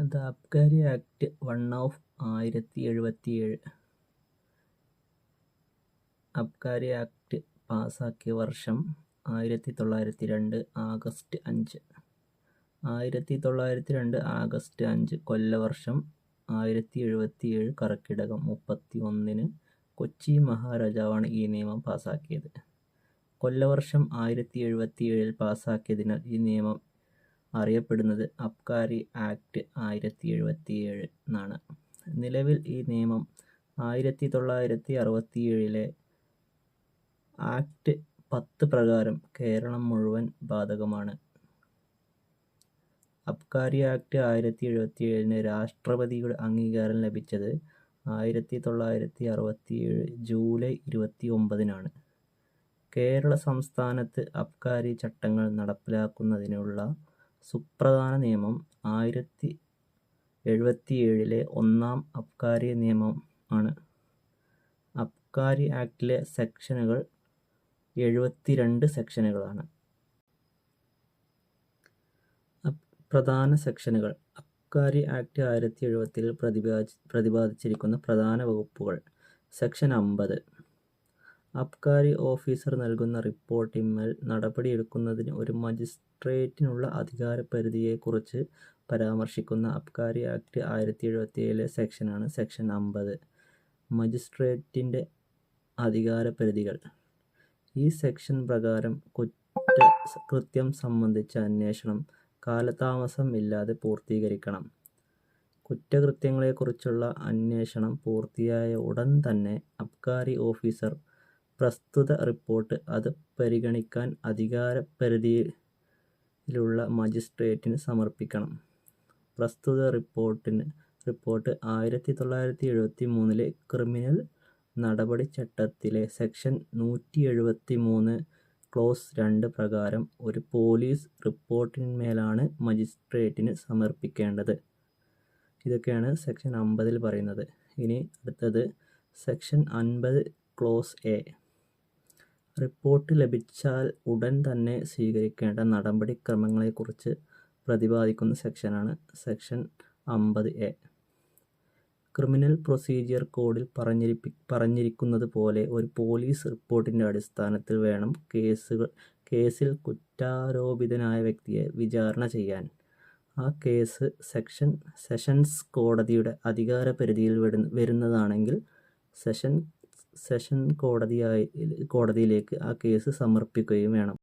The അബ്കാരി act 1977 അബ്കാരി act പാസാക്കിയ വർഷം 1902 August 5. 1902 August 5 കൊല്ലവർഷം 1077 കർക്കിടകം 31 കൊച്ചി മഹാരാജാവാണ് ഈ നിയമം പാസാക്കിയത്. കൊല്ലവർഷം 1077 പാസാക്കിയതിനാൽ ഈ നിയമം അറിയപ്പെടുന്നത് അബ്കാരി ആക്ട് 1077 എന്നാണ്. നിലവിൽ ഈ നിയമം 1967 ആക്ട് 10 പ്രകാരം കേരളം മുഴുവൻ ബാധകമാണ്. അബ്കാരി ആക്ട് 1077 രാഷ്ട്രപതിയുടെ അംഗീകാരം ലഭിച്ചത് 1967 ജൂലൈ 29 കേരള സംസ്ഥാനത്ത് അബ്കാരി ചട്ടങ്ങൾ നടപ്പിലാക്കുന്നതിനുള്ള സുപ്രധാന നിയമം 1077 ഒന്നാം അബ്കാരി നിയമം ആണ്. അബ്കാരി ആക്ടിലെ സെക്ഷനുകൾ 72 സെക്ഷനുകളാണ്. പ്രധാന സെക്ഷനുകൾ. അബ്കാരി ആക്ട് 1077 പ്രതിപാദിച്ചിരിക്കുന്ന പ്രധാന വകുപ്പുകൾ. സെക്ഷൻ 50. അബ്കാരി ഓഫീസർ നൽകുന്ന റിപ്പോർട്ടിന്മേൽ നടപടിയെടുക്കുന്നതിന് ഒരു മജിസ്ട്രേറ്റിനുള്ള അധികാരപരിധിയെക്കുറിച്ച് പരാമർശിക്കുന്ന അബ്കാരി ആക്ട് 1077 സെക്ഷനാണ് സെക്ഷൻ 50. മജിസ്ട്രേറ്റിൻ്റെ അധികാരപരിധികൾ. ഈ സെക്ഷൻ പ്രകാരം കുറ്റകൃത്യം സംബന്ധിച്ച അന്വേഷണം കാലതാമസം ഇല്ലാതെ പൂർത്തീകരിക്കണം. കുറ്റകൃത്യങ്ങളെക്കുറിച്ചുള്ള അന്വേഷണം പൂർത്തിയായ ഉടൻ തന്നെ അബ്കാരി ഓഫീസർ പ്രസ്തുത റിപ്പോർട്ട് അത് പരിഗണിക്കാൻ അധികാരപരിധിയിലുള്ള മജിസ്ട്രേറ്റിന് സമർപ്പിക്കണം. പ്രസ്തുത റിപ്പോർട്ട് 1973 ക്രിമിനൽ നടപടിച്ചട്ടത്തിലെ സെക്ഷൻ 173 ക്ലോസ് 2 പ്രകാരം ഒരു പോലീസ് റിപ്പോർട്ടിന്മേലാണ് മജിസ്ട്രേറ്റിന് സമർപ്പിക്കേണ്ടത്. ഇതൊക്കെയാണ് സെക്ഷൻ 50 പറയുന്നത്. ഇനി അടുത്തത് സെക്ഷൻ 50 ക്ലോസ് എ. റിപ്പോർട്ട് ലഭിച്ചാൽ ഉടൻ തന്നെ സ്വീകരിക്കേണ്ട നടപടിക്രമങ്ങളെക്കുറിച്ച് പ്രതിപാദിക്കുന്ന സെക്ഷനാണ് സെക്ഷൻ 50A. ക്രിമിനൽ പ്രൊസീജിയർ കോഡിൽ പറഞ്ഞിരിക്കുന്നത് പോലെ ഒരു പോലീസ് റിപ്പോർട്ടിൻ്റെ അടിസ്ഥാനത്തിൽ വേണം കേസിൽ കുറ്റാരോപിതനായ വ്യക്തിയെ വിചാരണ ചെയ്യാൻ. ആ കേസ് സെഷൻസ് കോടതിയുടെ അധികാരപരിധിയിൽ വരുന്നതാണെങ്കിൽ സെഷൻ കോടതിയിലേക്ക് ആ കേസ് സമർപ്പിക്കുകയും വേണം.